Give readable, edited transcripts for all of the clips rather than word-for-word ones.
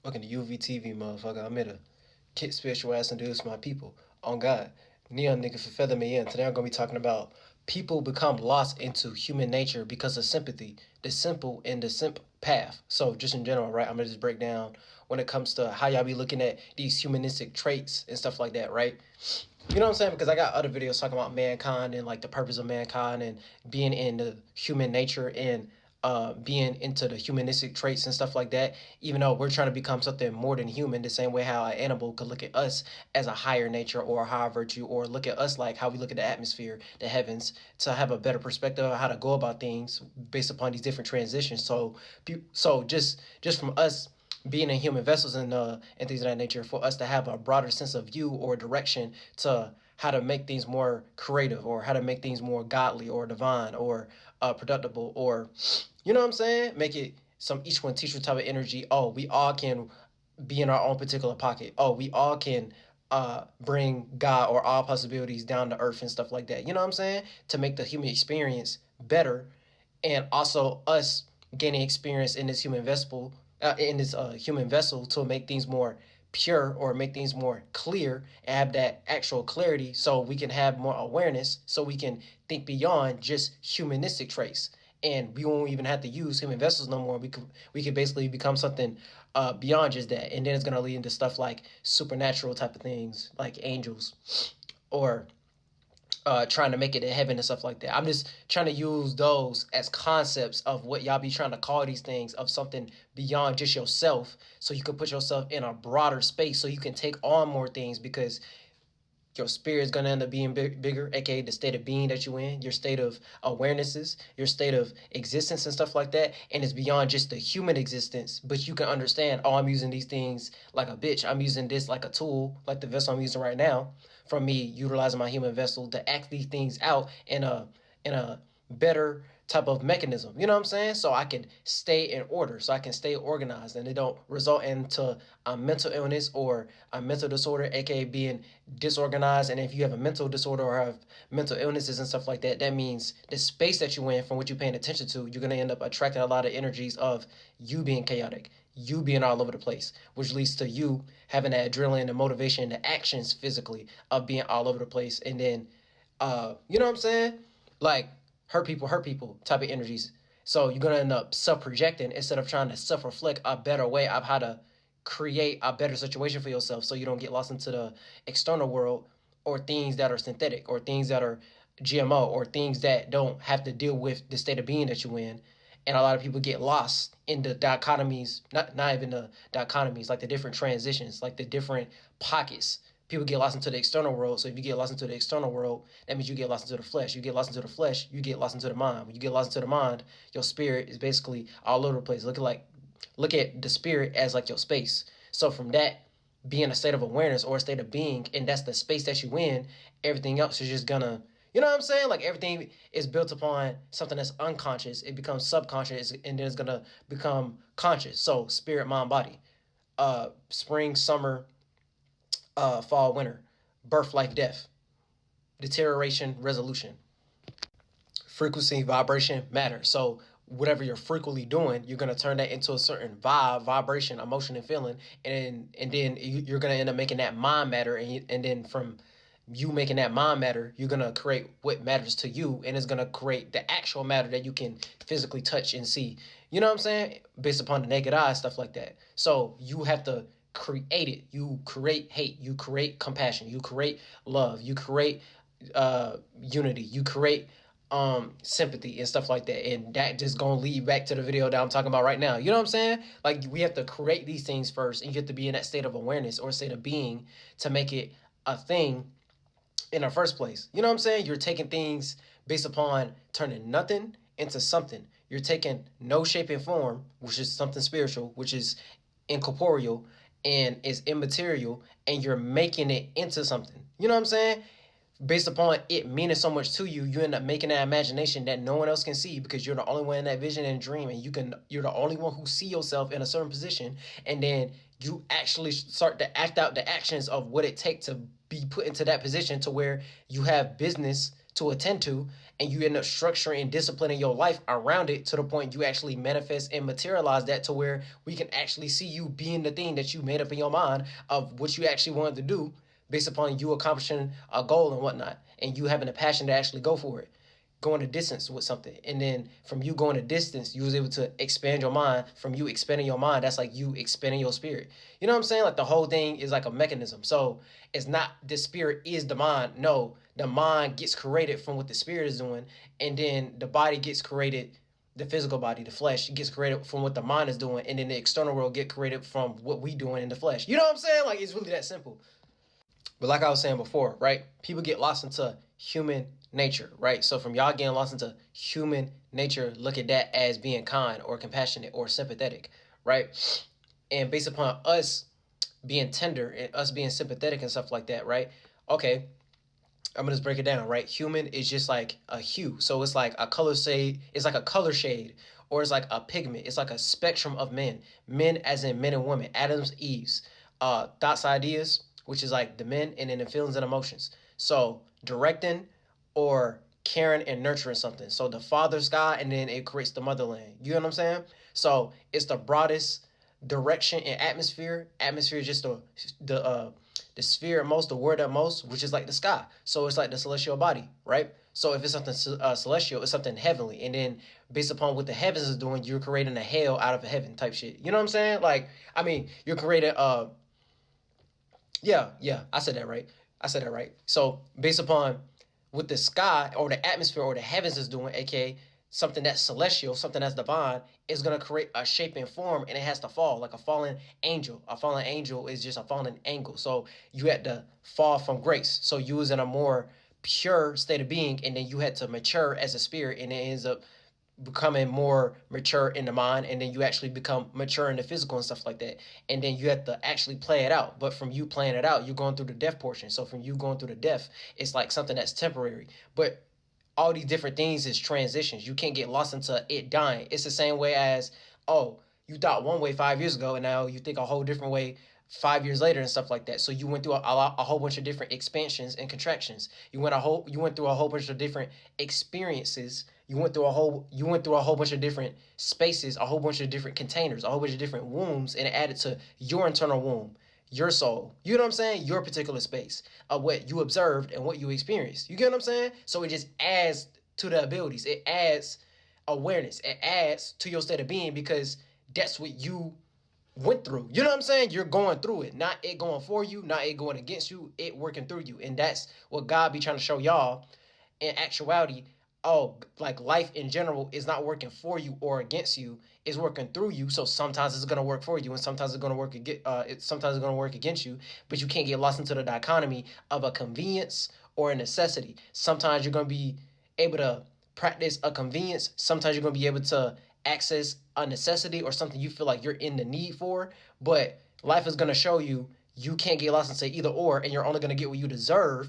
Fucking the UVTV motherfucker. I'm here to kick spiritual ass and do this for my people. On God. Neon nigga for feather me in. Today I'm gonna be talking about people become lost into human nature because of sympathy, the simple and the simp path. So just in general, right? I'm gonna just break down when it comes to how y'all be looking at these humanistic traits and stuff like that, right? You know what I'm saying? Because I got other videos talking about mankind and like the purpose of mankind and being in the human nature and being into the humanistic traits and stuff like that. Even though we're trying to become something more than human, the same way how an animal could look at us as a higher nature or a higher virtue, or look at us like how we look at the atmosphere, the heavens, to have a better perspective of how to go about things based upon these different transitions. So just from us being in human vessels and things of that nature, for us to have a broader sense of view or direction to how to make things more creative or how to make things more godly or divine or productive or you know what I'm saying, make it some each one teacher type of energy. Oh, we all can be in our own particular pocket. Oh, we all can bring God or all possibilities down to earth and stuff like that. You know what I'm saying? To make the human experience better, and also us gaining experience in this human vessel to make things more pure or make things more clear and have that actual clarity, so we can have more awareness, so we can think beyond just humanistic traits, and we won't even have to use human vessels no more. We could basically become something beyond just that, and then it's gonna lead into stuff like supernatural type of things like angels or trying to make it to heaven and stuff like that. I'm just trying to use those as concepts of what y'all be trying to call these things, of something beyond just yourself, so you can put yourself in a broader space so you can take on more things, because your spirit is going to end up being bigger, aka the state of being that you in, your state of awarenesses, your state of existence and stuff like that. And it's beyond just the human existence, but you can understand, oh, I'm using these things like a bitch. I'm using this like a tool, like the vessel I'm using right now, from me utilizing my human vessel to act these things out in a better type of mechanism. You know what I'm saying? So I can stay in order, so I can stay organized, and it don't result into a mental illness or a mental disorder, aka being disorganized. And if you have a mental disorder or have mental illnesses and stuff like that, that means the space that you in from what you're paying attention to, you're gonna end up attracting a lot of energies of you being chaotic, you being all over the place, which leads to you having that adrenaline, the motivation, the actions physically of being all over the place. And then you know what I'm saying? Like hurt people type of energies. So you're gonna end up self-projecting instead of trying to self-reflect a better way of how to create a better situation for yourself, so you don't get lost into the external world, or things that are synthetic, or things that are GMO, or things that don't have to deal with the state of being that you're in. And a lot of people get lost in the dichotomies, not even the dichotomies, like the different transitions, like the different pockets. People get lost into the external world. So if you get lost into the external world, that means you get lost into the flesh. You get lost into the flesh, you get lost into the mind. When you get lost into the mind, your spirit is basically all over the place. Look at the spirit as like your space. So from that being a state of awareness or a state of being, and that's the space that you in, everything else is just gonna, you know what I'm saying? Like everything is built upon something that's unconscious. It becomes subconscious, and then it's gonna become conscious. So spirit, mind, body. Spring, summer, fall, winter, birth, life, death, deterioration, resolution, frequency, vibration, matter. So whatever you're frequently doing, you're gonna turn that into a certain vibration, emotion, and feeling, and then you're gonna end up making that mind matter, and then from you making that mind matter, you're gonna create what matters to you, and it's gonna create the actual matter that you can physically touch and see. You know what I'm saying? Based upon the naked eye, stuff like that. So you have to create it. You create hate. You create compassion. You create love. You create unity. You create sympathy and stuff like that, and that just gonna lead back to the video that I'm talking about right now. You know what I'm saying? Like we have to create these things first, and you have to be in that state of awareness or state of being to make it a thing in the first place. You know what I'm saying? You're taking things based upon turning nothing into something. You're taking no shape and form, which is something spiritual, which is incorporeal and is immaterial, and you're making it into something. You know what I'm saying? Based upon it meaning so much to you, you end up making that imagination that no one else can see, because you're the only one in that vision and dream, and you're the only one who see yourself in a certain position, and then you actually start to act out the actions of what it takes to be put into that position, to where you have business to attend to, and you end up structuring and disciplining your life around it to the point you actually manifest and materialize that to where we can actually see you being the thing that you made up in your mind of what you actually wanted to do based upon you accomplishing a goal and whatnot, and you having a passion to actually go for it, going a distance with something. And then from you going a distance, you was able to expand your mind. From you expanding your mind, that's like you expanding your spirit. You know what I'm saying? Like the whole thing is like a mechanism. So it's not the spirit is the mind. No, the mind gets created from what the spirit is doing, and then the body gets created. The physical body, the flesh, gets created from what the mind is doing, and then the external world get created from what we doing in the flesh. You know what I'm saying? Like it's really that simple. But like I was saying before, right? People get lost into human nature, right? So from y'all getting lost into human nature, look at that as being kind or compassionate or sympathetic, right? And based upon us being tender and us being sympathetic and stuff like that, right? Okay, I'm gonna just break it down, right? Human is just like a hue. So it's like a color shade, it's like a color shade, or it's like a pigment. It's like a spectrum of men. Men as in men and women, Adams, Eves, thoughts, ideas, which is like the men, and then the feelings and emotions. So directing or caring and nurturing something. So the father sky, and then it creates the motherland. You know what I'm saying? So it's the broadest direction and atmosphere. Atmosphere is just the sphere at most, the word at most, which is like the sky. So it's like the celestial body, right? So if it's something celestial, it's something heavenly. And then based upon what the heavens is doing, you're creating a hell out of a heaven type shit. You know what I'm saying? Like, I mean, you're creating yeah, I said that right. I said that right. So based upon what the sky or the atmosphere or the heavens is doing, aka something that's celestial, something that's divine, is gonna create a shape and form, and it has to fall like a fallen angel. A fallen angel is just a fallen angle. So you had to fall from grace. So you was in a more pure state of being, and then you had to mature as a spirit, and it ends up becoming more mature in the mind, and then you actually become mature in the physical and stuff like that, and then you have to actually play it out. But from you playing it out, you're going through the death portion. So from you going through the death, it's like something that's temporary. But all these different things is transitions. You can't get lost into it dying. It's the same way as, oh, you thought one way 5 years ago, and now you think a whole different way 5 years later and stuff like that. So you went through a whole bunch of different expansions and contractions. You went through a whole bunch of different experiences. You went through a whole bunch of different spaces, a whole bunch of different containers, a whole bunch of different wombs, and it added to your internal womb, your soul. You know what I'm saying? Your particular space of what you observed and what you experienced. You get what I'm saying? So it just adds to the abilities. It adds awareness. It adds to your state of being, because that's what you went through. You know what I'm saying? You're going through it, not it going for you, not it going against you, it working through you. And that's what God be trying to show y'all. In actuality, oh, like life in general is not working for you or against you, it's working through you. So sometimes it's gonna work for you, and sometimes it's gonna work sometimes it's gonna work against you. But you can't get lost into the dichotomy of a convenience or a necessity. Sometimes you're gonna be able to practice a convenience. Sometimes you're gonna be able to access a necessity or something you feel like you're in the need for. But life is gonna show you you can't get lost into either or, and you're only gonna get what you deserve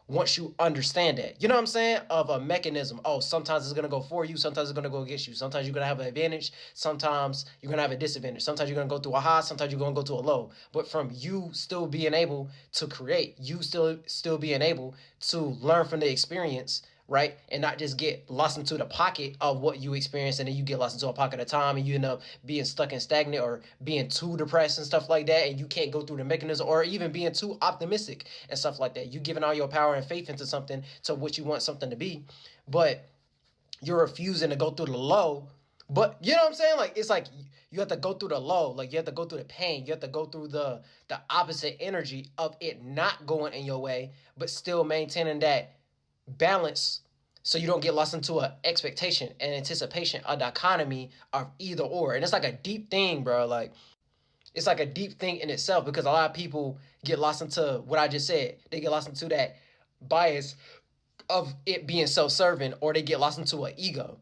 once you understand that. You know what I'm saying? Of a mechanism. Oh, sometimes it's gonna go for you, sometimes it's gonna go against you. Sometimes you're gonna have an advantage, sometimes you're gonna have a disadvantage. Sometimes you're gonna go through a high, sometimes you're gonna go to a low. But from you still being able to create, you still being able to learn from the experience, right? And not just get lost into the pocket of what you experience, and then you get lost into a pocket of time, and you end up being stuck and stagnant, or being too depressed and stuff like that, and you can't go through the mechanism, or even being too optimistic and stuff like that. You giving all your power and faith into something, to what you want something to be, but you're refusing to go through the low. But you know what I'm saying? Like it's like you have to go through the low, like you have to go through the pain, you have to go through the opposite energy of it not going in your way, but still maintaining that balance, so you don't get lost into a expectation and anticipation, a dichotomy of either or. And it's like a deep thing, bro. Like it's like a deep thing in itself, because a lot of people get lost into what I just said. They get lost into that bias of it being self-serving, or they get lost into an ego.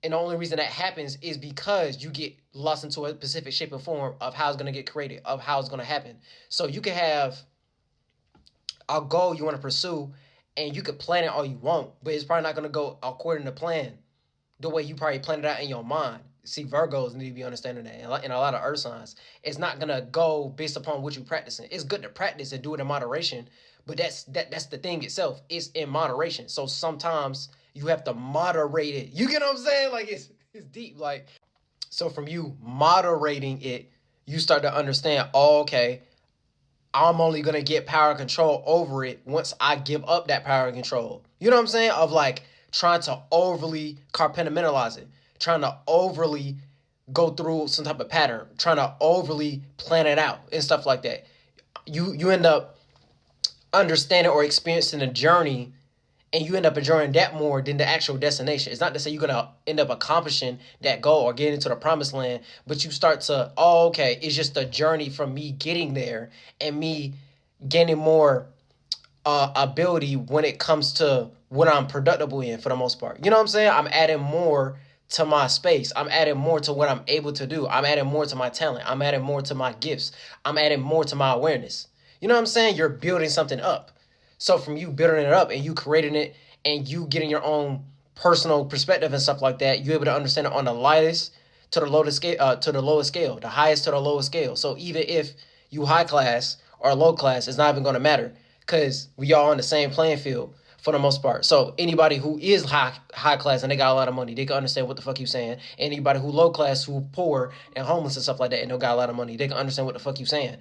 And the only reason that happens is because you get lost into a specific shape and form of how it's going to get created, of how it's going to happen. So you can have a goal you want to pursue, and you could plan it all you want, but it's probably not going to go according to plan the way you probably planned it out in your mind. See, Virgos need to be understanding that, and a lot of earth signs. It's not going to go based upon what you're practicing. It's good to practice and do it in moderation, but that's the thing itself. It's in moderation. So sometimes You have to moderate it. You get what I'm saying? Like it's deep. Like, so from you moderating it, you start to understand, oh, okay, I'm only gonna get power control over it once I give up that power control. You know what I'm saying? Of like trying to overly compartmentalize it, trying to overly go through some type of pattern, trying to overly plan it out and stuff like that. You end up understanding or experiencing a journey, and you end up enjoying that more than the actual destination. It's not to say you're gonna end up accomplishing that goal or getting into the promised land, but you start to, oh, okay, it's just a journey from me getting there and me gaining more ability when it comes to what I'm productive in for the most part. You know what I'm saying? I'm adding more to my space. I'm adding more to what I'm able to do. I'm adding more to my talent. I'm adding more to my gifts. I'm adding more to my awareness. You know what I'm saying? You're building something up. So from you building it up and you creating it and you getting your own personal perspective and stuff like that, you're able to understand it on the lightest to the lowest scale, the highest to the lowest scale. So even if you high class or low class, it's not even going to matter because we all on the same playing field for the most part. So anybody who is high class and they got a lot of money, they can understand what the fuck you saying. Anybody who low class, who poor and homeless and stuff like that, and they got a lot of money, they can understand what the fuck you saying.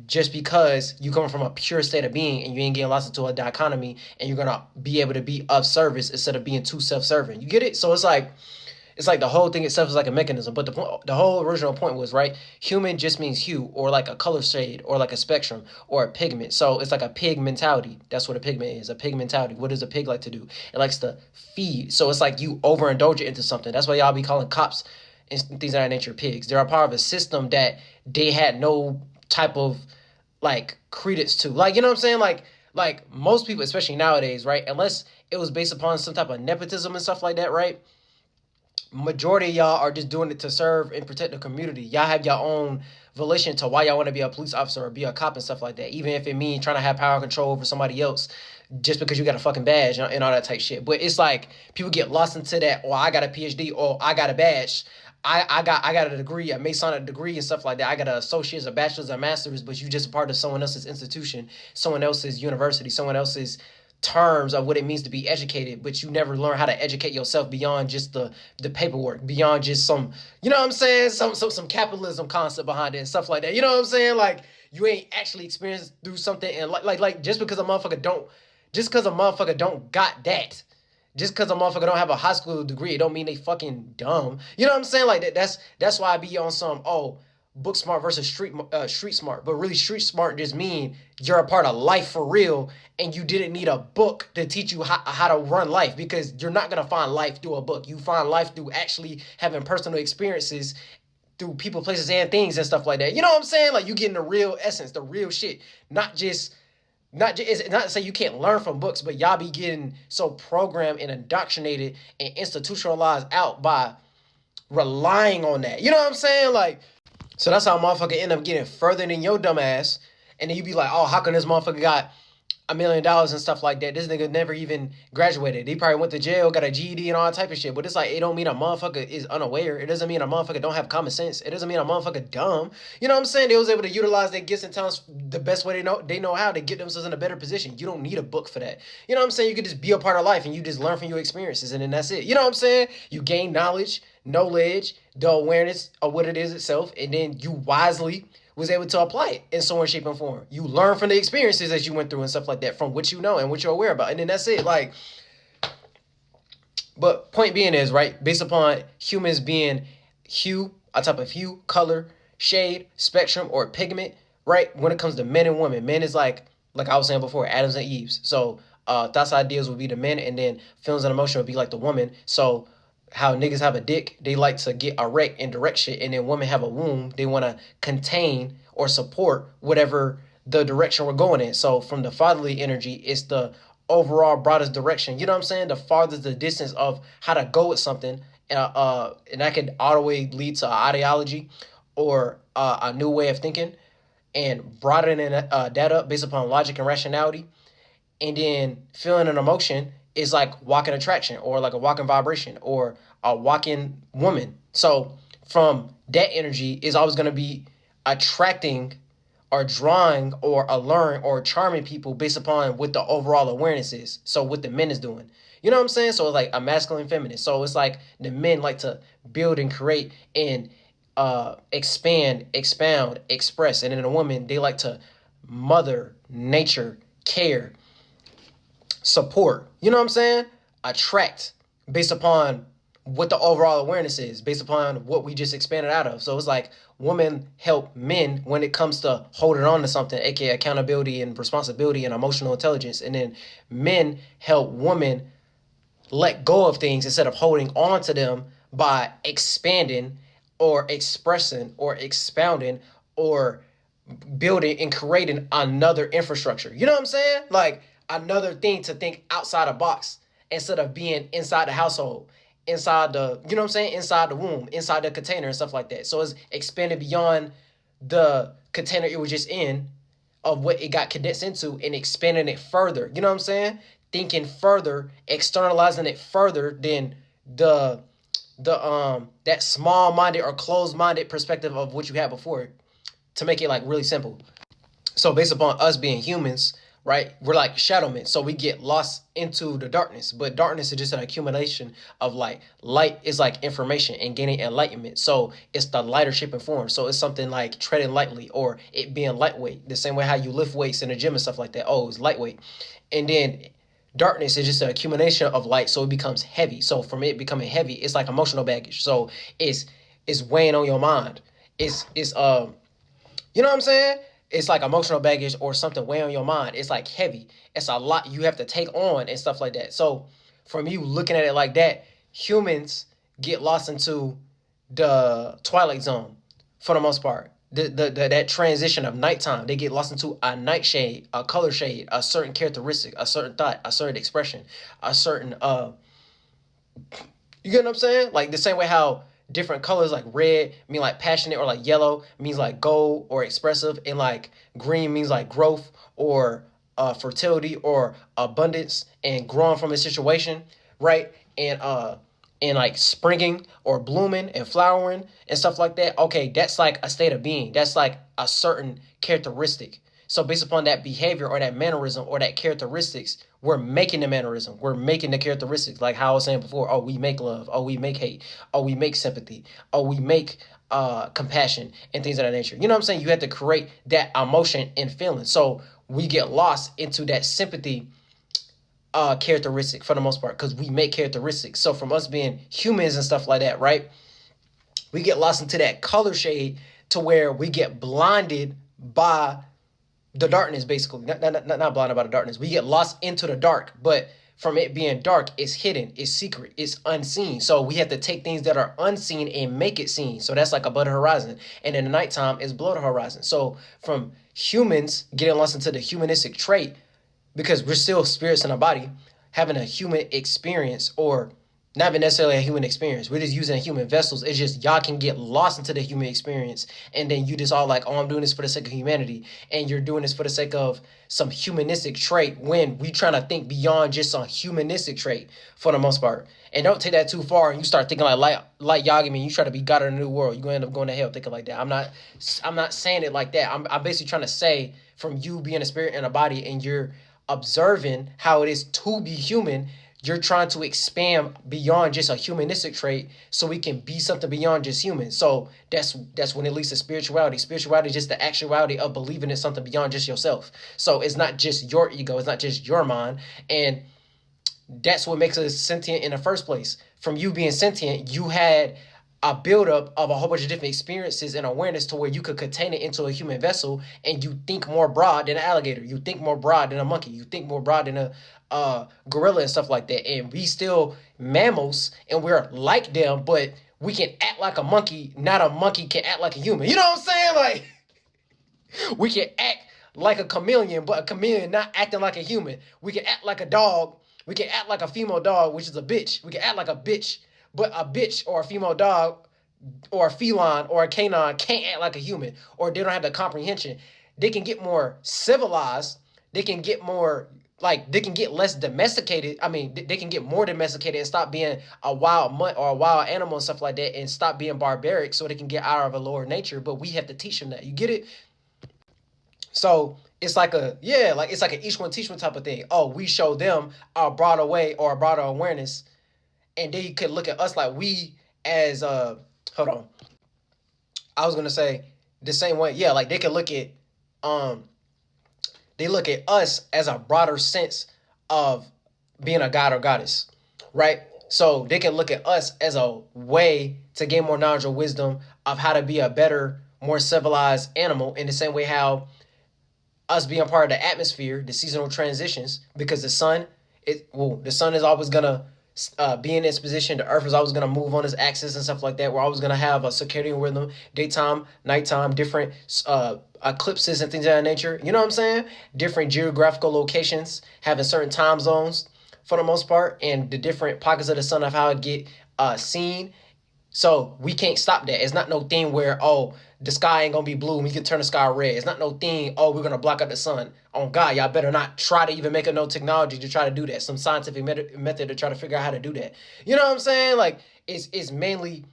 Just because you come from a pure state of being and you ain't getting lost into a dichotomy, and you're gonna be able to be of service instead of being too self-serving. You get it? So it's like the whole thing itself is like a mechanism. But the whole original point was, right, human just means hue or like a color shade or like a spectrum or a pigment. So it's like a pig mentality. That's what a pigment is, a pig mentality. What does a pig like to do? It likes to feed. So it's like you overindulge it into something. That's why y'all be calling cops and things of that nature pigs. They're a part of a system that they had no type of like credence to. Like, you know what I'm saying? Like most people, especially nowadays, right? Unless it was based upon some type of nepotism and stuff like that, right? Majority of y'all are just doing it to serve and protect the community. Y'all have your own volition to why y'all want to be a police officer or be a cop and stuff like that. Even if it means trying to have power and control over somebody else just because you got a fucking badge and all that type shit. But it's like people get lost into that, or I got a PhD, or I got a badge. I got a degree, a Masonic degree and stuff like that. I got an associate's, a bachelor's, a master's, but you just a part of someone else's institution, someone else's university, someone else's terms of what it means to be educated, but you never learn how to educate yourself beyond just the paperwork, beyond just some, you know what I'm saying, some capitalism concept behind it and stuff like that. You know what I'm saying? Like you ain't actually experienced through something, and like just because a motherfucker don't got that. Just because a motherfucker don't have a high school degree, it don't mean they fucking dumb. You know what I'm saying? Like that's why I be on some, oh, book smart versus street smart. But really, street smart just mean you're a part of life for real, and you didn't need a book to teach you how to run life, because you're not gonna find life through a book. You find life through actually having personal experiences through people, places, and things and stuff like that. You know what I'm saying? Like you getting the real essence, the real shit, it's not to say you can't learn from books, but y'all be getting so programmed and indoctrinated and institutionalized out by relying on that. You know what I'm saying? Like, so that's how a motherfucker end up getting further than your dumb ass. And then you be like, oh, how come this motherfucker got $1 million and stuff like that? This nigga never even graduated. He probably went to jail, got a GED and all that type of shit. But it's like, it don't mean a motherfucker is unaware. It doesn't mean a motherfucker don't have common sense. It doesn't mean a motherfucker dumb. You know what I'm saying? They was able to utilize their gifts and talents the best way they know how to get themselves in a better position. You don't need a book for that. You know what I'm saying? You could just be a part of life and you just learn from your experiences, and then that's it. You know what I'm saying? You gain knowledge, the awareness of what it is itself, and then you wisely was able to apply it in some way, shape, and form. You learn from the experiences that you went through and stuff like that, from what you know and what you're aware about. And then that's it. Like, but point being is, right, based upon humans being a type of hue, color, shade, spectrum, or pigment, right? When it comes to men and women, men is like I was saying before, Adams and Eves. So thoughts, ideas would be the men, and then feelings and emotion would be like the woman. So how niggas have a dick, they like to get erect and direct shit, and then women have a womb, they want to contain or support whatever the direction we're going in. So from the fatherly energy, it's the overall broadest direction. You know what I'm saying? The farthest the distance of how to go with something, and that could all the way lead to an ideology or a new way of thinking, and broadening that up based upon logic and rationality. And then feeling an emotion is like walking attraction, or like a walking vibration, or a walking woman. So from that energy is always going to be attracting are drawing or alluring or charming people based upon what the overall awareness is. So what the men is doing. You know what I'm saying? So it's like a masculine and feminine. So it's like the men like to build and create and expand, expound, express. And then the woman, they like to mother, nature, care, support. You know what I'm saying? Attract based upon what the overall awareness is, based upon what we just expanded out of. So it's like women help men when it comes to holding on to something, aka accountability and responsibility and emotional intelligence. And then men help women let go of things instead of holding on to them by expanding or expressing or expounding or building and creating another infrastructure. You know what I'm saying? Like another thing to think outside the box instead of being inside the household, inside the, you know what I'm saying? Inside the womb, inside the container and stuff like that. So it's expanded beyond the container it was just in of what it got condensed into and expanding it further. You know what I'm saying? Thinking further, externalizing it further than the that small minded or closed minded perspective of what you had before, to make it like really simple. So based upon us being humans, right, we're like shadow men. So we get lost into the darkness. But darkness is just an accumulation of light. Light is like information and gaining enlightenment. So it's the lighter shape and form. So it's something like treading lightly or it being lightweight. The same way how you lift weights in the gym and stuff like that. Oh, it's lightweight. And then darkness is just an accumulation of light, so it becomes heavy. So from it becoming heavy, it's like emotional baggage. So it's weighing on your mind. It's you know what I'm saying? It's like emotional baggage or something weighing on your mind. It's like heavy. It's a lot you have to take on and stuff like that. So from you looking at it like that, humans get lost into the twilight zone for the most part. That transition of nighttime, they get lost into a nightshade, a color shade, a certain characteristic, a certain thought, a certain expression, a certain you get what I'm saying? Like the same way how different colors like red mean like passionate or like yellow means like gold or expressive and like green means like growth or fertility or abundance and growing from a situation, right? And like springing or blooming and flowering and stuff like that. Okay, that's like a state of being. That's like a certain characteristic. So based upon that behavior or that mannerism or that characteristics, we're making the mannerism. We're making the characteristics. Like how I was saying before, oh, we make love. Oh, we make hate. Oh, we make sympathy. Oh, we make compassion and things of that nature. You know what I'm saying? You have to create that emotion and feeling. So we get lost into that sympathy characteristic for the most part because we make characteristics. So from us being humans and stuff like that, right? We get lost into that color shade to where we get blinded by the darkness, basically. Not blinded by the darkness. We get lost into the dark, but from it being dark, it's hidden, it's secret, it's unseen. So we have to take things that are unseen and make it seen. So that's like above the horizon. And in the nighttime, it's below the horizon. So from humans getting lost into the humanistic trait, because we're still spirits in a body, having a human experience, or not even necessarily a human experience. We're just using human vessels. It's just y'all can get lost into the human experience. And then you just all like, oh, I'm doing this for the sake of humanity. And you're doing this for the sake of some humanistic trait when we trying to think beyond just a humanistic trait for the most part. And don't take that too far and you start thinking like Yagami, you try to be God of the new world. You're going to end up going to hell thinking like that. I'm not saying it like that. I'm basically trying to say from you being a spirit and a body and you're observing how it is to be human, you're trying to expand beyond just a humanistic trait so we can be something beyond just human. So that's when it leads to spirituality. Spirituality is just the actuality of believing in something beyond just yourself. So it's not just your ego, it's not just your mind. And that's what makes us sentient in the first place. From you being sentient, you had a buildup of a whole bunch of different experiences and awareness to where you could contain it into a human vessel, and you think more broad than an alligator. You think more broad than a monkey. You think more broad than a gorilla and stuff like that. And we still mammals, and we're like them, but we can act like a monkey. Not a monkey can act like a human. You know what I'm saying? Like we can act like a chameleon, but a chameleon not acting like a human. We can act like a dog. We can act like a female dog, which is a bitch. We can act like a bitch. But a bitch or a female dog or a feline or a canine can't act like a human, or they don't have the comprehension. They can get more civilized. They can get more, like, they can get less domesticated. I mean, they can get more domesticated and stop being a wild mutt or a wild animal and stuff like that and stop being barbaric so they can get out of a lower nature. But we have to teach them that. You get it? So it's like it's like an each one teach one type of thing. Oh, we show them our broader way or a broader awareness, and they could look at us like we as hold on. I was gonna say the same way. Yeah, like they could look at um they look at us as a broader sense of being a god or goddess, right? So they can look at us as a way to gain more knowledge or wisdom of how to be a better, more civilized animal in the same way how us being part of the atmosphere, the seasonal transitions, because the sun is always gonna be in its position. The Earth is always gonna move on its axis and stuff like that. We're always gonna have a circadian rhythm, daytime, nighttime, different eclipses and things of that nature. You know what I'm saying? Different geographical locations having certain time zones for the most part, and the different pockets of the sun of how it get seen. So we can't stop that. It's not no thing where, oh, the sky ain't gonna be blue and we can turn the sky red. It's not no thing, oh, we're gonna block out the sun. On God, y'all better not try to even make a no technology to try to do that. Some scientific method to try to figure out how to do that. You know what I'm saying? Like it's mainly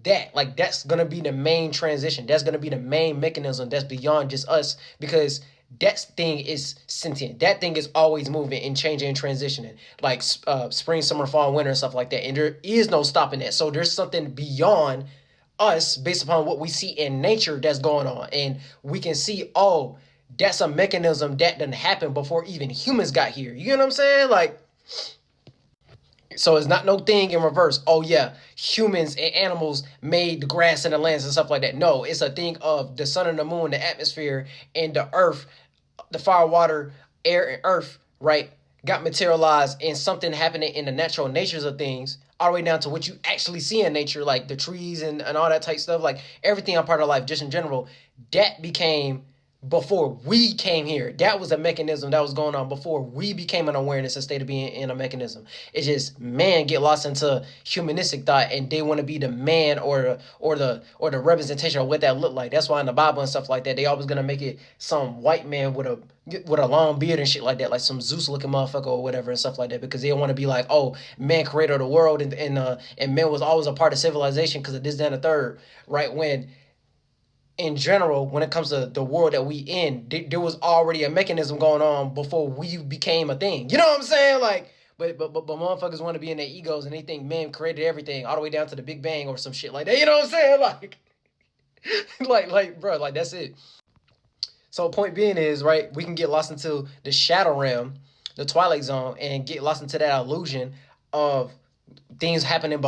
that. Like that's gonna be the main transition. That's gonna be the main mechanism that's beyond just us, because that thing is sentient. That thing is always moving and changing and transitioning, like spring, summer, fall, winter, and stuff like that. And there is no stopping that. So there's something beyond us based upon what we see in nature that's going on. And we can see, oh, that's a mechanism that didn't happen before even humans got here. You know what I'm saying? Like, so it's not no thing in reverse. Oh yeah, humans and animals made the grass and the lands and stuff like that. No, it's a thing of the sun and the moon, the atmosphere, and the earth, the fire, water, air, and earth, right, got materialized in something happening in the natural natures of things, all the way down to what you actually see in nature, like the trees and all that type stuff, like everything on part of life, just in general, that became before we came here. That was a mechanism that was going on before we became an awareness and state of being in a mechanism. It's just man get lost into humanistic thought and they want to be the man or the representation of what that looked like. That's why in the Bible and stuff like that, they always gonna make it some white man with a long beard and shit like that, like some Zeus looking motherfucker or whatever and stuff like that, because they want to be like, oh, man creator of the world and man was always a part of civilization because of this, that, and the third, right? When in general, when it comes to the world that we in, there was already a mechanism going on before we became a thing. You know what I'm saying? Like, but motherfuckers want to be in their egos and they think man created everything all the way down to the Big Bang or some shit like that. You know what I'm saying? Like, bro, like that's it. So point being is, right, we can get lost into the shadow realm, the twilight zone, and get lost into that illusion of things happening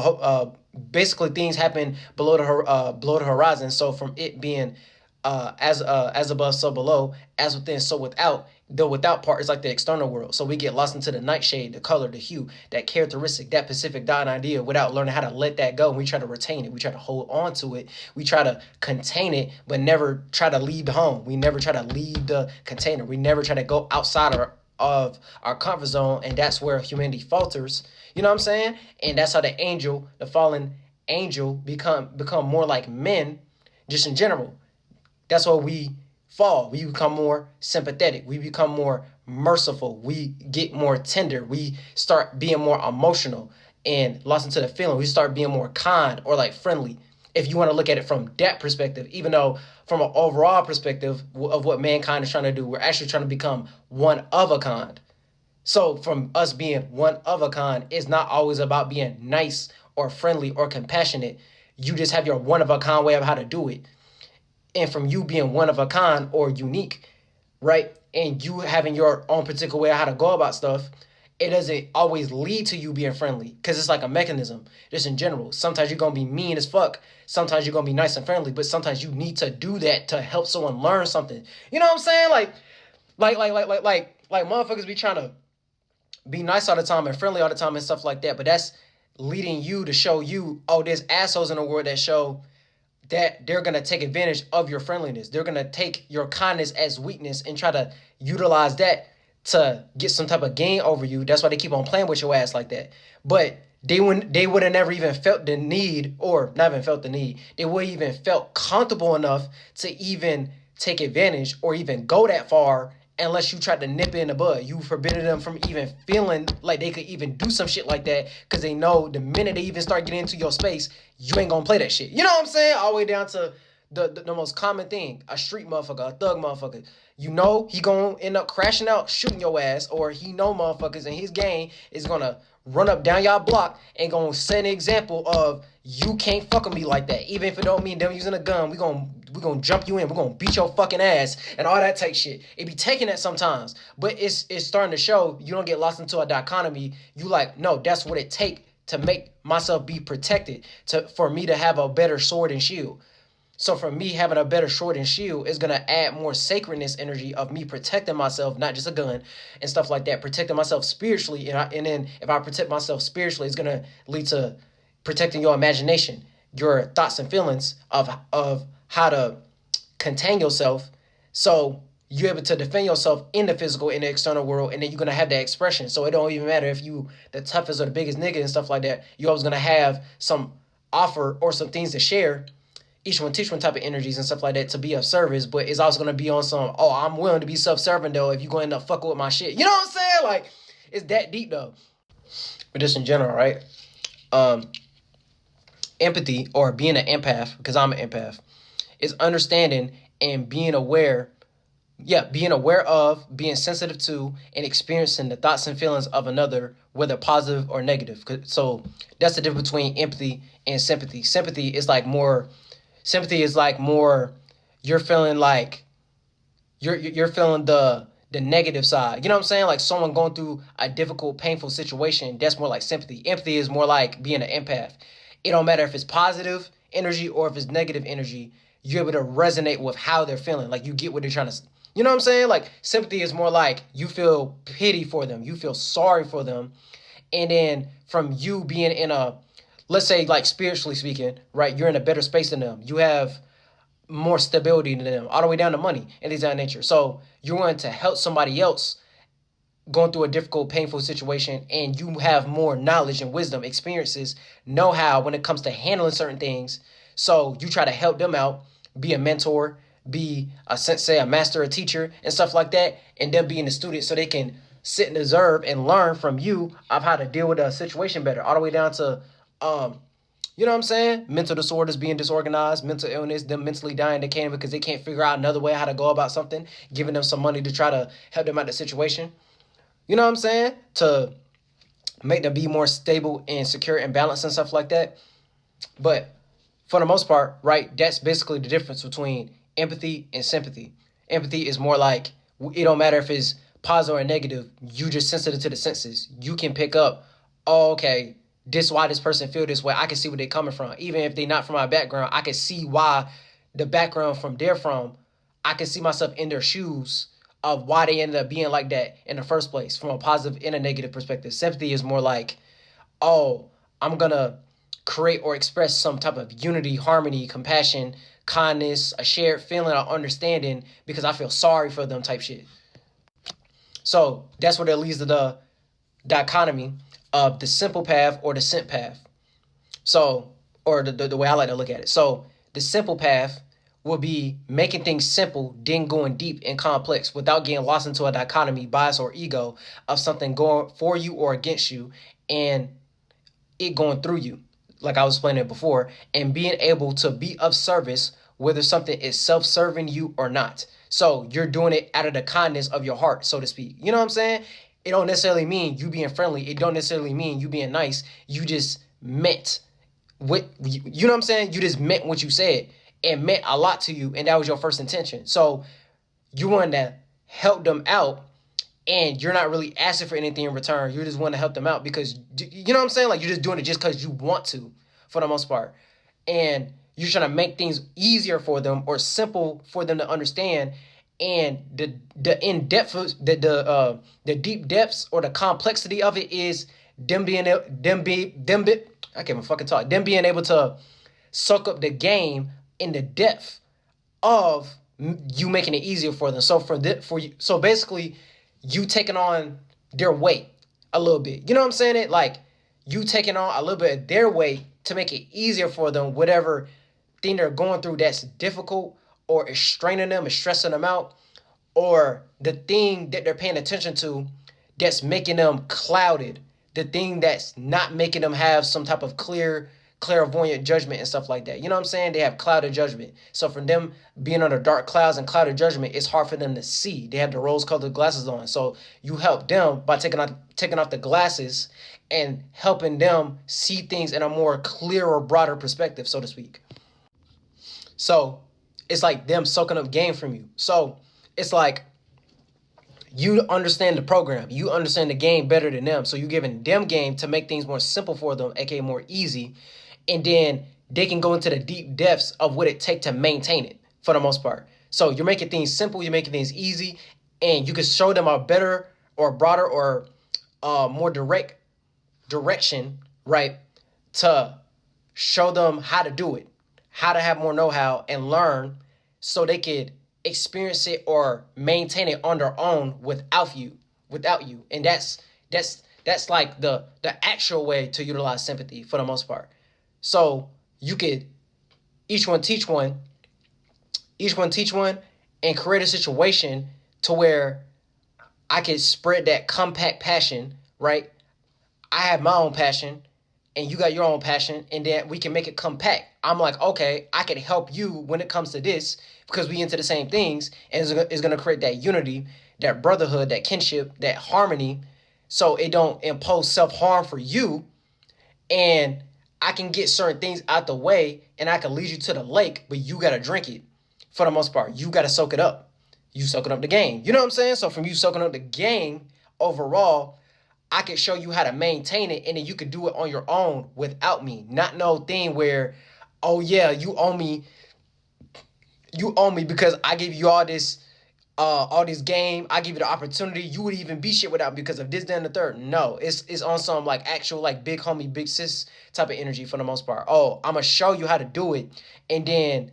basically things happen below the horizon. So from it being as above so below, as within so without, the without part is like the external world. So we get lost into the nightshade, the color, the hue, that characteristic, that specific dot idea, without learning how to let that go. And we try to retain it, we try to hold on to it, we try to contain it, but never try to leave the home. We never try to leave the container. We never try to go outside of our comfort zone, and that's where humanity falters. You know what I'm saying? And that's how the fallen angel, become more like men, just in general. That's why we fall. We become more sympathetic. We become more merciful. We get more tender. We start being more emotional and lost into the feeling. We start being more kind or like friendly, if you want to look at it from that perspective. Even though from an overall perspective of what mankind is trying to do, we're actually trying to become one of a kind. So from us being one of a kind, it's not always about being nice or friendly or compassionate. You just have your one of a kind way of how to do it. And from you being one of a kind or unique, right, and you having your own particular way of how to go about stuff, it doesn't always lead to you being friendly, because it's like a mechanism just in general. Sometimes you're going to be mean as fuck. Sometimes you're going to be nice and friendly, but sometimes you need to do that to help someone learn something. You know what I'm saying? Like motherfuckers be trying to be nice all the time and friendly all the time and stuff like that, but that's leading you to show you, oh, there's assholes in the world that show that they're going to take advantage of your friendliness. They're going to take your kindness as weakness and try to utilize that to get some type of gain over you. That's why they keep on playing with your ass like that. But they would have never even felt the need, or not even felt the need. They would even felt comfortable enough to even take advantage or even go that far unless you tried to nip it in the bud. You forbidden them from even feeling like they could even do some shit like that, because they know the minute they even start getting into your space, you ain't gonna play that shit. You know what I'm saying? All the way down to the most common thing. A street motherfucker, a thug motherfucker. You know he gonna end up crashing out, shooting your ass, or he know motherfuckers in his gang is gonna run up down y'all block and gonna set an example of you can't fuck with me like that. Even if it don't mean them using a gun, we gonna jump you in, we're gonna beat your fucking ass and all that type shit. It be taking that sometimes, but it's starting to show you don't get lost into a dichotomy. You like, no, that's what it take to make myself be protected, for me to have a better sword and shield. So for me, having a better sword and shield is gonna add more sacredness energy of me protecting myself, not just a gun and stuff like that. Protecting myself spiritually, and then if I protect myself spiritually, it's gonna lead to protecting your imagination, your thoughts and feelings of how to contain yourself. So you're able to defend yourself in the physical, in the external world, and then you're gonna have that expression. So it don't even matter if you the toughest or the biggest nigga and stuff like that. You're always gonna have some offer or some things to share, each one teach one type of energies and stuff like that to be of service, but it's also gonna be on some, oh, I'm willing to be self-serving though if you're gonna end up fucking with my shit. You know what I'm saying? Like, it's that deep though. But just in general, right? Empathy, or being an empath, because I'm an empath, is understanding and being aware, being aware of, being sensitive to, and experiencing the thoughts and feelings of another, whether positive or negative. So that's the difference between empathy and sympathy. Sympathy is like more, you're feeling like you're feeling the negative side. You know what I'm saying? Like someone going through a difficult, painful situation. That's more like sympathy. Empathy is more like being an empath. It don't matter if it's positive energy or if it's negative energy. You're able to resonate with how they're feeling. Like you get what they're trying to. You know what I'm saying? Like sympathy is more like you feel pity for them. You feel sorry for them. And then from you being in a, let's say like spiritually speaking, right? You're in a better space than them. You have more stability than them, all the way down to money and things of that nature. So you're going to help somebody else going through a difficult, painful situation, and you have more knowledge and wisdom, experiences, know-how when it comes to handling certain things. So you try to help them out, be a mentor, be a sensei, a master, a teacher, and stuff like that, and them being a student so they can sit and observe and learn from you of how to deal with a situation better, all the way down to you know what I'm saying? Mental disorders, being disorganized, mental illness, them mentally dying, decaying because they can't figure out another way how to go about something, giving them some money to try to help them out of the situation. You know what I'm saying? To make them be more stable and secure and balanced and stuff like that. But for the most part, right, that's basically the difference between empathy and sympathy. Empathy is more like, it don't matter if it's positive or negative, you just sensitive to the senses. You can pick up, oh, okay, this why this person feel this way. I can see where they're coming from. Even if they're not from my background, I can see why the background from they're from, I can see myself in their shoes of why they ended up being like that in the first place from a positive and a negative perspective. Sympathy is more like, oh, I'm going to create or express some type of unity, harmony, compassion, kindness, a shared feeling or understanding because I feel sorry for them type shit. So that's where that leads to the dichotomy of the simple path or the simp path. So, or the way I like to look at it. So the simple path will be making things simple, then going deep and complex without getting lost into a dichotomy, bias, or ego of something going for you or against you and it going through you, like I was explaining before, and being able to be of service, whether something is self-serving you or not. So you're doing it out of the kindness of your heart, so to speak. You know what I'm saying? It don't necessarily mean you being friendly. It don't necessarily mean you being nice. You just meant what, you know what I'm saying? You just meant what you said. It meant a lot to you, and that was your first intention. So you want to help them out, and you're not really asking for anything in return. You just want to help them out because, you know what I'm saying? Like, you're just doing it just because you want to, for the most part. And you're trying to make things easier for them or simple for them to understand. And the in depth, the deep depths or the complexity of it is them being I can't even fucking talk. Them being able to suck up the game in the depth of you making it easier for them. So so basically, you taking on their weight a little bit. You know what I'm saying? It like you taking on a little bit of their weight to make it easier for them, whatever thing they're going through that's difficult or is straining them, is stressing them out, or the thing that they're paying attention to that's making them clouded, the thing that's not making them have some type of clear clairvoyant judgment and stuff like that. You know what I'm saying? They have clouded judgment. So for them being under dark clouds and clouded judgment, it's hard for them to see. They have the rose-colored glasses on. So you help them by taking off the glasses and helping them see things in a more clearer, broader perspective, so to speak. So it's like them soaking up game from you. So it's like you understand the program, you understand the game better than them. So you're giving them game to make things more simple for them, aka more easy, and then they can go into the deep depths of what it takes to maintain it for the most part. So you're making things simple, you're making things easy, and you can show them a better or broader or more direct direction, right? To show them how to do it, how to have more know-how and learn so they could experience it or maintain it on their own without you. And that's like the actual way to utilize sympathy for the most part. So you could each one teach one, and create a situation to where I could spread that compact passion, right? I have my own passion and you got your own passion, and then we can make it compact. I'm like, okay, I can help you when it comes to this because we into the same things, and it's going to create that unity, that brotherhood, that kinship, that harmony, so it don't impose self-harm for you, and I can get certain things out the way, and I can lead you to the lake, but you got to drink it for the most part. You got to soak it up. You soaking up the game. You know what I'm saying? So from you soaking up the game overall, I can show you how to maintain it, and then you can do it on your own without me. Not no thing where, oh yeah, you owe me because I give you all this game. I give you the opportunity. You would even be shit without me because of this, then the third. No, it's on some like actual like big homie, big sis type of energy for the most part. Oh, I'm gonna show you how to do it, and then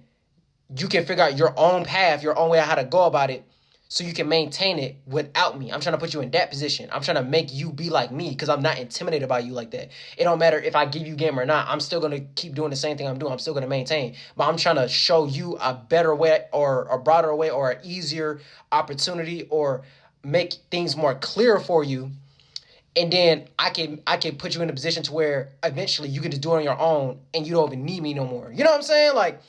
you can figure out your own path, your own way of how to go about it, so you can maintain it without me. I'm trying to put you in that position. I'm trying to make you be like me because I'm not intimidated by you like that. It don't matter if I give you game or not. I'm still going to keep doing the same thing I'm doing. I'm still going to maintain. But I'm trying to show you a better way or a broader way or an easier opportunity or make things more clear for you. And then I can put you in a position to where eventually you can just do it on your own and you don't even need me no more. You know what I'm saying? Like,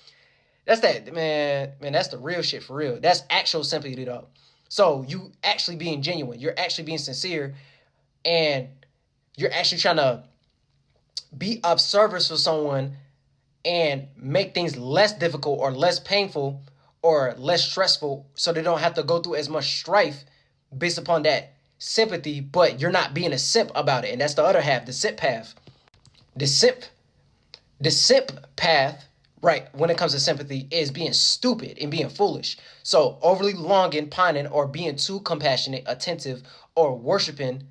that's that, man, that's the real shit for real. That's actual sympathy, though. So you actually being genuine. You're actually being sincere. And you're actually trying to be of service for someone and make things less difficult or less painful or less stressful so they don't have to go through as much strife based upon that sympathy, but you're not being a simp about it. And that's the other half, the simp path. The simp path, right, when it comes to sympathy, is being stupid and being foolish. So overly longing, pining, or being too compassionate, attentive, or worshiping,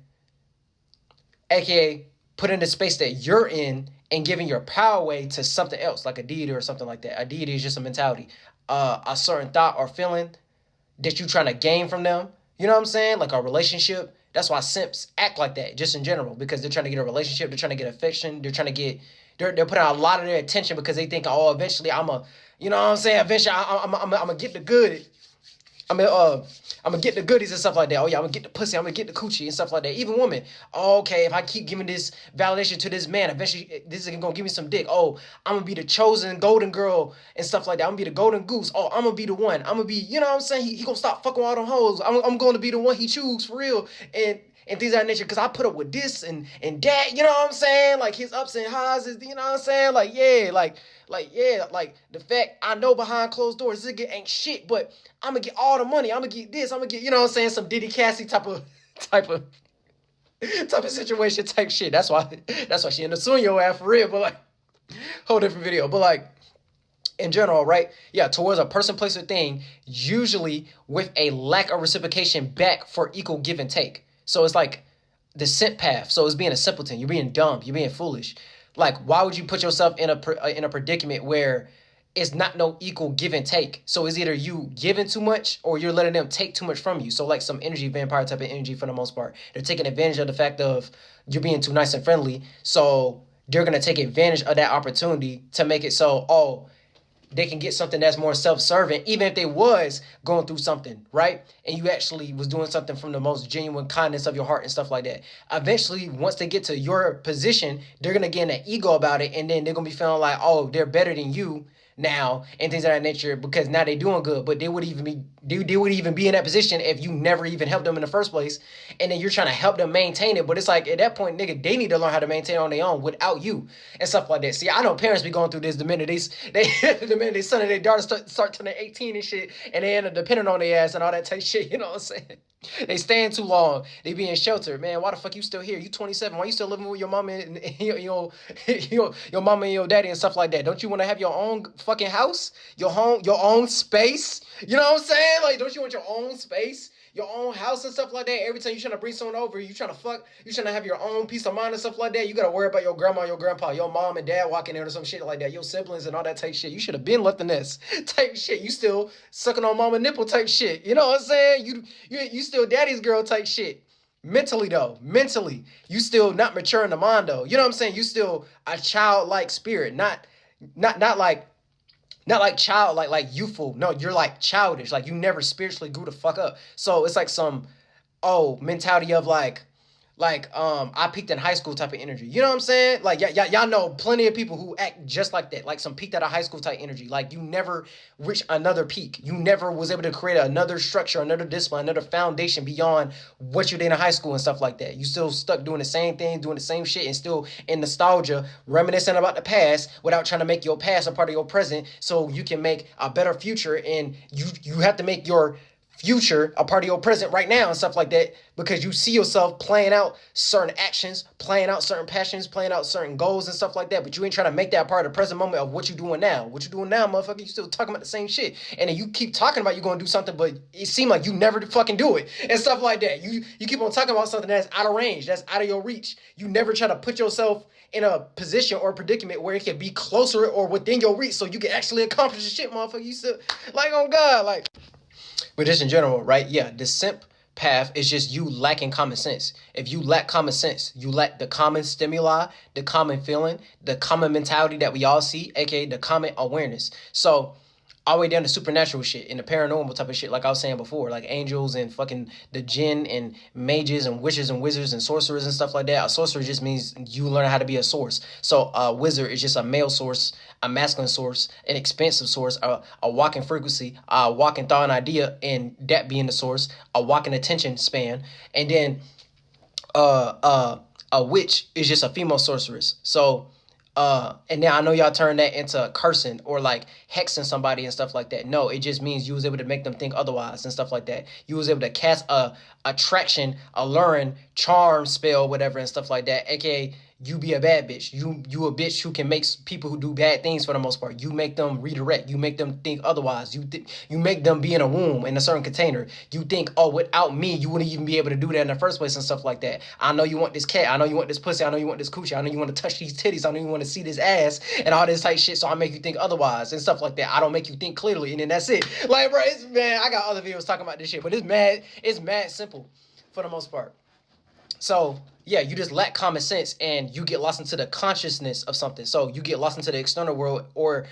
aka putting the space that you're in and giving your power away to something else, like a deity or something like that. A deity is just a mentality, a certain thought or feeling that you're trying to gain from them. You know what I'm saying? Like a relationship. That's why simps act like that, just in general, because they're trying to get a relationship, they're trying to get affection, they're putting out a lot of their attention because they think, oh, eventually you know what I'm saying? Eventually I'm gonna get the good. I'm gonna get the goodies and stuff like that. Oh yeah, I'm gonna get the pussy, I'm gonna get the coochie and stuff like that. Even women, oh, okay, if I keep giving this validation to this man, eventually this is gonna give me some dick. Oh, I'm gonna be the chosen golden girl and stuff like that. I'm gonna be the golden goose. Oh, I'm gonna be the one. I'm gonna be, you know what I'm saying? He gonna stop fucking with all them hoes. I'm going to be the one he choose for real. And things of that nature, because I put up with this and that, you know what I'm saying? Like his ups and highs, is, you know what I'm saying? Like, yeah, like the fact I know behind closed doors, this nigga ain't shit, but I'm gonna get all the money. I'm gonna get this. I'm gonna get, you know what I'm saying? Some Diddy Cassie type of situation type shit. That's why she ended up suing your ass for real. But like, whole different video. But like, in general, right? Yeah, towards a person, place, or thing, usually with a lack of reciprocation back for equal give and take. So it's like the simp path. So it's being a simpleton. You're being dumb. You're being foolish. Like, why would you put yourself in a predicament where it's not no equal give and take? So it's either you giving too much or you're letting them take too much from you. So like some energy vampire type of energy for the most part. They're taking advantage of the fact of you're being too nice and friendly. So they're going to take advantage of that opportunity to make it so, oh, they can get something that's more self-serving, even if they was going through something, right? And you actually was doing something from the most genuine kindness of your heart and stuff like that. Eventually, once they get to your position, they're gonna get an ego about it, and then they're gonna be feeling like, oh, they're better than you now and things of that nature because now they're doing good, but they would even be in that position if you never even helped them in the first place, and then you're trying to help them maintain it. But it's like at that point, nigga, they need to learn how to maintain on their own without you and stuff like that. See, I know parents be going through this the minute the minute their son and their daughter start turning 18 and shit, and they end up depending on their ass and all that type of shit. You know what I'm saying? They stand too long. They be in shelter. Man, why the fuck you still here? You 27. Why you still living with your mama and your mama and your daddy and stuff like that? Don't you want to have your own fucking house? Your home, your own space? You know what I'm saying? Like, don't you want your own space? Your own house and stuff like that. Every time you trying to bring someone over, you trying to fuck, you trying to have your own peace of mind and stuff like that. You got to worry about your grandma, your grandpa, your mom and dad walking in or some shit like that. Your siblings and all that type shit. You should have been left the nest type shit. You still sucking on mama nipple type shit. You know what I'm saying? You still daddy's girl type shit. Mentally though, you still not mature in the mind though. You know what I'm saying? You still a childlike spirit, not like not like child, like youthful. No, you're like childish. Like you never spiritually grew the fuck up. So it's like some mentality of I peaked in high school type of energy. You know what I'm saying? Like y'all know plenty of people who act just like that. Like some peaked out of high school type energy. Like you never reached another peak. You never was able to create another structure, another discipline, another foundation beyond what you did in high school and stuff like that. You still stuck doing the same thing, doing the same shit, and still in nostalgia, reminiscing about the past without trying to make your past a part of your present so you can make a better future. And you have to make your future a part of your present right now and stuff like that because you see yourself playing out certain actions, playing out certain passions, playing out certain goals and stuff like that, but you ain't trying to make that part of the present moment of what you doing now. What you doing now, motherfucker, you still talking about the same shit. And then you keep talking about you going to do something, but it seems like you never fucking do it and stuff like that. You keep on talking about something that's out of range, that's out of your reach. You never try to put yourself in a position or predicament where it can be closer or within your reach so you can actually accomplish the shit, motherfucker. You still, like, oh God, like, but just in general, right? Yeah, the simp path is just you lacking common sense. If you lack common sense, you lack the common stimuli, the common feeling, the common mentality that we all see, aka the common awareness. So all the way down to supernatural shit and the paranormal type of shit, like I was saying before, like angels and fucking the jinn and mages and witches and wizards and sorcerers and stuff like that. A sorcerer just means you learn how to be a source. So a wizard is just a male source, a masculine source, an expansive source, a walking frequency, a walking thought and idea, and that being the source, a walking attention span. And then a witch is just a female sorceress. So and now I know y'all turn that into cursing or like hexing somebody and stuff like that. No, it just means you was able to make them think otherwise and stuff like that. You was able to cast a attraction, alluring, charm spell, whatever and stuff like that. AKA you be a bad bitch. You a bitch who can make people who do bad things for the most part. You make them redirect. You make them think otherwise. You make them be in a womb in a certain container. You think, oh, without me, you wouldn't even be able to do that in the first place and stuff like that. I know you want this cat. I know you want this pussy. I know you want this coochie. I know you want to touch these titties. I know you want to see this ass and all this type shit. So I make you think otherwise and stuff like that. I don't make you think clearly, and then that's it. Like, bro, man, I got other videos talking about this shit, but it's mad simple for the most part. So yeah, you just lack common sense and you get lost into the consciousness of something. So you get lost into the external world or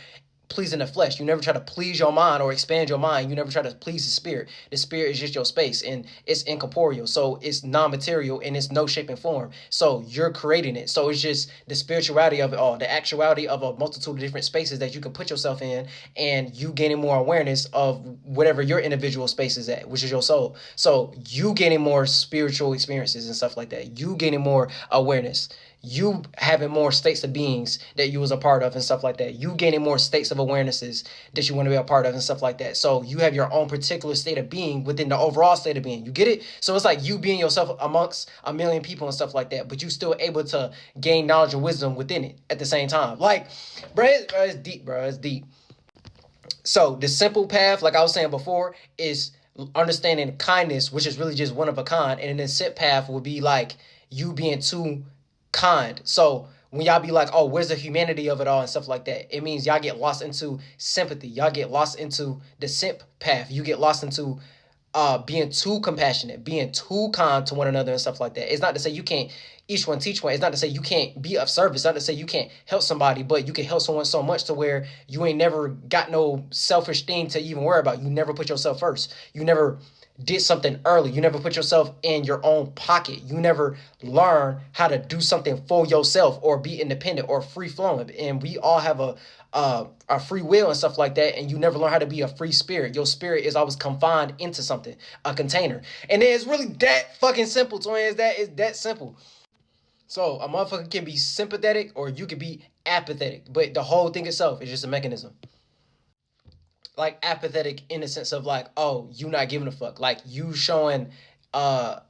pleasing the flesh. You never try to please your mind or expand your mind. You never try to please the spirit. The spirit is just your space and it's incorporeal. So it's non-material and it's no shape and form. So you're creating it. So it's just the spirituality of it all, the actuality of a multitude of different spaces that you can put yourself in and you gaining more awareness of whatever your individual space is at, which is your soul. So you gaining more spiritual experiences and stuff like that. You gaining more awareness. You having more states of beings that you was a part of and stuff like that. You gaining more states of awarenesses that you want to be a part of and stuff like that. So you have your own particular state of being within the overall state of being. You get it? So it's like you being yourself amongst a million people and stuff like that, but you still able to gain knowledge and wisdom within it at the same time. Like, bro, it's deep, bro. It's deep. So the simple path, like I was saying before, is understanding kindness, which is really just one of a kind. And then the simp path would be like you being too kind. So when y'all be like, oh, where's the humanity of it all and stuff like that, it means y'all get lost into sympathy. Y'all get lost into the simp path. You get lost into being too compassionate, being too kind to one another and stuff like that. It's not to say you can't each one teach one. It's not to say you can't be of service, not to say you can't help somebody, but you can help someone so much to where you ain't never got no selfish thing to even worry about. You never put yourself first. You never did something early. You never put yourself in your own pocket. You never learn how to do something for yourself or be independent or free flowing. And we all have a free will and stuff like that. And you never learn how to be a free spirit. Your spirit is always confined into something, a container. And it's really that fucking simple, twins. It's that simple. So a motherfucker can be sympathetic or you can be apathetic. But the whole thing itself is just a mechanism. Like apathetic in the sense of like, oh, you not giving a fuck. Like you showing uh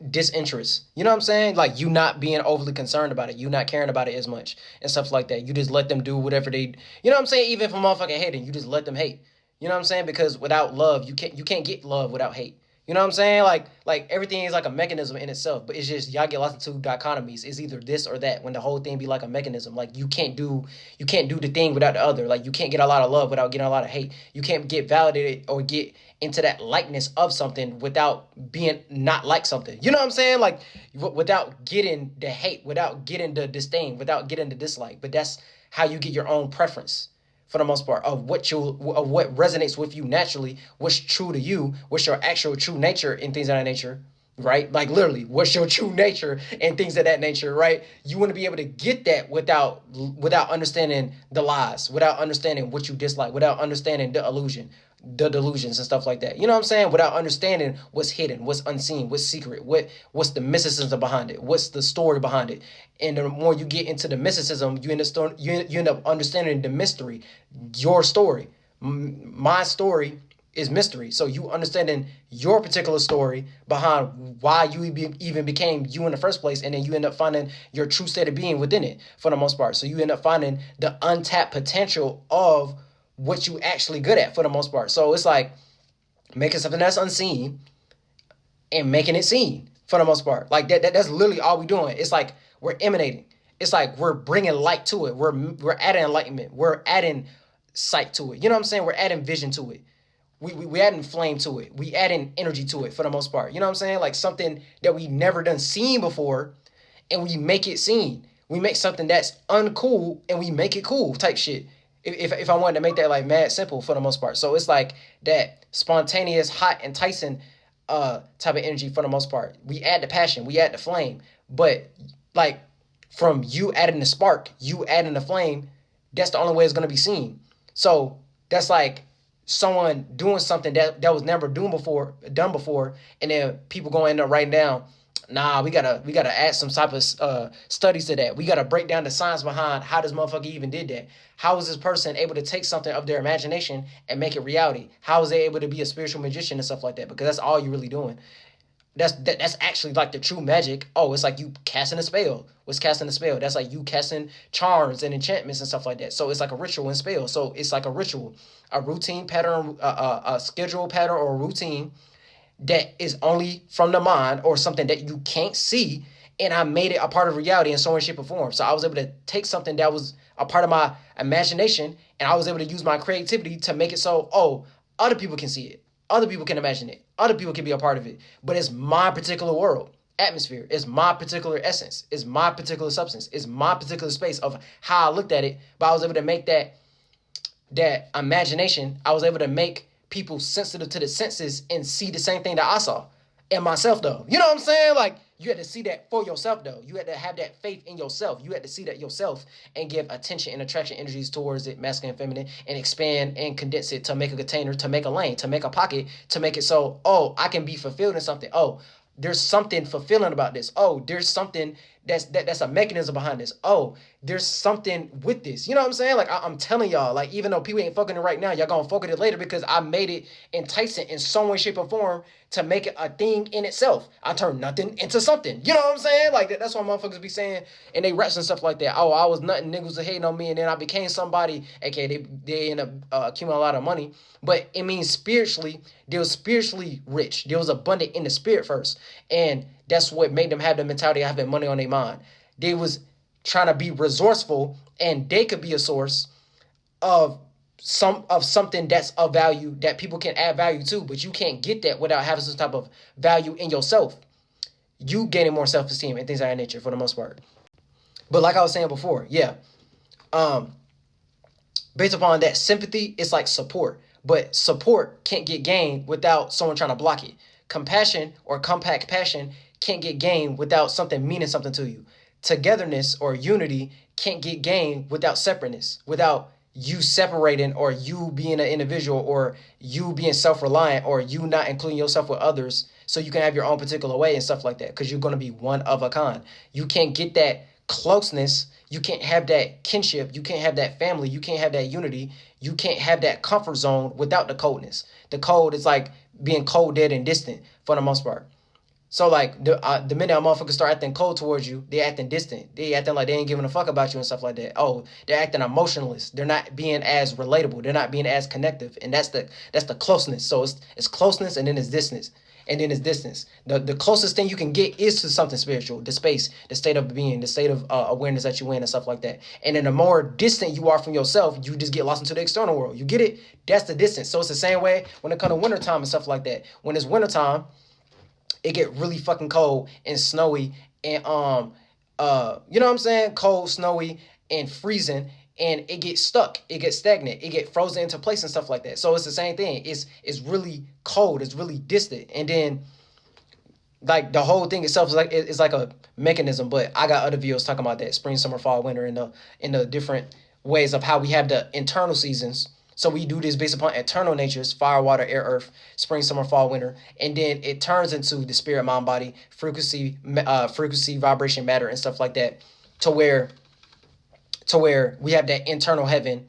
disinterest. You know what I'm saying? Like you not being overly concerned about it. You not caring about it as much and stuff like that. You just let them do whatever they, you know what I'm saying? Even if a motherfucker hating, you just let them hate. You know what I'm saying? Because without love, you can't get love without hate. You know what I'm saying? Like everything is like a mechanism in itself, but it's just y'all get lots of two dichotomies. It's either this or that. When the whole thing be like a mechanism, like you can't do the thing without the other. Like you can't get a lot of love without getting a lot of hate. You can't get validated or get into that likeness of something without being not like something. You know what I'm saying? Like without getting the hate, without getting the disdain, without getting the dislike. But that's how you get your own preference for the most part of what resonates with you naturally, what's true to you, what's your actual true nature and things of that nature, right? Like literally, what's your true nature and things of that nature, right? You want to be able to get that without understanding the lies, without understanding what you dislike, without understanding the delusions and stuff like that. You know what I'm saying? Without understanding what's hidden, what's unseen, what's secret, what's the mysticism behind it, what's the story behind it. And the more you get into the mysticism, you end up understanding the mystery, your story. My story is mystery. So you understanding your particular story behind why you even became you in the first place, and then you end up finding your true state of being within it for the most part. So you end up finding the untapped potential of what you actually good at for the most part. So it's like making something that's unseen and making it seen for the most part. Like that's literally all we doing. It's like we're emanating. It's like we're bringing light to it. We're adding enlightenment. We're adding sight to it. You know what I'm saying? We're adding vision to it. We adding flame to it. We adding energy to it for the most part. You know what I'm saying? Like something that we never done seen before, and we make it seen. We make something that's uncool and we make it cool type shit. If I wanted to make that like mad simple for the most part. So it's like that spontaneous, hot, enticing type of energy for the most part. We add the passion, we add the flame. But like from you adding the spark, you adding the flame, that's the only way it's gonna be seen. So that's like someone doing something that was never done before, and then people going to write down, nah, we gotta add some type of studies to that. We gotta break down the science behind how this motherfucker even did that. How is this person able to take something of their imagination and make it reality? How is they able to be a spiritual magician and stuff like that? Because that's all you're really doing. That's actually like the true magic. Oh, it's like you casting a spell. What's casting a spell? That's like you casting charms and enchantments and stuff like that. So it's like a ritual and spell. So it's like a ritual, a routine pattern, a schedule pattern or a routine that is only from the mind or something that you can't see, and I made it a part of reality in some way, shape, or form. So I was able to take something that was a part of my imagination, and I was able to use my creativity to make it so, oh, other people can see it. Other people can imagine it. Other people can be a part of it. But it's my particular world, atmosphere. It's my particular essence. It's my particular substance. It's my particular space of how I looked at it. But I was able to make that imagination, I was able to make people sensitive to the senses and see the same thing that I saw in myself though. You know what I'm saying? Like you had to see that for yourself though. You had to have that faith in yourself. You had to see that yourself and give attention and attraction energies towards it, masculine and feminine, and expand and condense it to make a container, to make a lane, to make a pocket, to make it so, oh, I can be fulfilled in something. Oh, there's something fulfilling about this. Oh, there's something that's a mechanism behind this. Oh, there's something with this. You know what I'm saying? Like I'm telling y'all, like even though people ain't fucking it right now, y'all gonna fuck with it later because I made it enticing in some way, shape, or form to make it a thing in itself. I turned nothing into something. You know what I'm saying? Like that's why motherfuckers be saying and they raps and stuff like that. Oh, I was nothing, niggas were hating on me, and then I became somebody. Okay, they end up accumulating a lot of money, but it means spiritually, they was spiritually rich. They was abundant in the spirit first, and that's what made them have the mentality of having money on their mind. They was trying to be resourceful, and they could be a source of something that's of value that people can add value to, but you can't get that without having some type of value in yourself. you gaining more self-esteem and things of that nature for the most part. But like I was saying before, yeah, um, based upon that sympathy, it's like support. But support can't get gained without someone trying to block it. Compassion or compact passion can't get gained without something meaning something to you. Togetherness or unity can't get gained without separateness, without you separating or you being an individual or you being self-reliant or you not including yourself with others so you can have your own particular way and stuff like that because you're going to be one of a kind. You can't get that closeness, you can't have that kinship, you can't have that family, you can't have that unity, you can't have that comfort zone without the coldness. The cold is like being cold, dead, and distant for the most part. So like the minute a motherfucker start acting cold towards you, they acting distant. They acting like they ain't giving a fuck about you and stuff like that. Oh, they're acting emotionless. They're not being as relatable. They're not being as connective, and that's the closeness. So it's closeness and then it's distance. And then it's distance. The closest thing you can get is to something spiritual, the space, the state of being, the state of awareness that you in and stuff like that. And then the more distant you are from yourself, you just get lost into the external world. You get it? That's the distance. So it's the same way when it comes to wintertime and stuff like that. When it's wintertime, it get really fucking cold and snowy and you know what I'm saying? Cold, snowy, and freezing, and it gets stuck, it gets stagnant, it get frozen into place and stuff like that. So it's the same thing. It's really cold, it's really distant, and then like the whole thing itself is like it's like a mechanism. But I got other videos talking about that spring, summer, fall, winter, and the different ways of how we have the internal seasons. So we do this based upon internal natures: fire, water, air, earth, spring, summer, fall, winter, and then it turns into the spirit, mind, body, frequency, vibration, matter, and stuff like that, to where we have that internal heaven,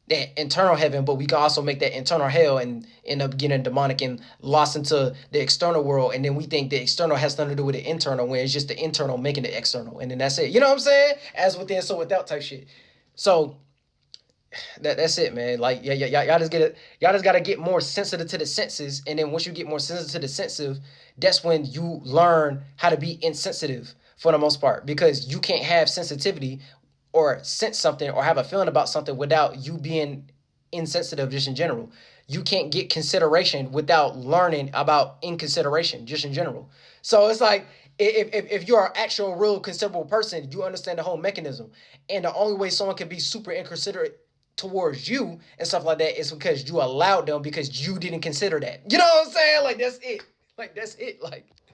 but we can also make that internal hell and end up getting demonic and lost into the external world. And then we think the external has nothing to do with the internal, when it's just the internal making the external. And then that's it. You know what I'm saying? As within, so without type shit. So that's it, man. Like, yeah, y'all just get it. Y'all just gotta get more sensitive to the senses, and then once you get more sensitive to the sensitive, that's when you learn how to be insensitive for the most part, because you can't have sensitivity or sense something or have a feeling about something without you being insensitive just in general. You can't get consideration without learning about inconsideration just in general. So it's like if you're an actual real considerable person, you understand the whole mechanism. And the only way someone can be super inconsiderate towards you and stuff like that is because you allowed them, because you didn't consider that. You know what I'm saying? Like that's it. Like that's it. Like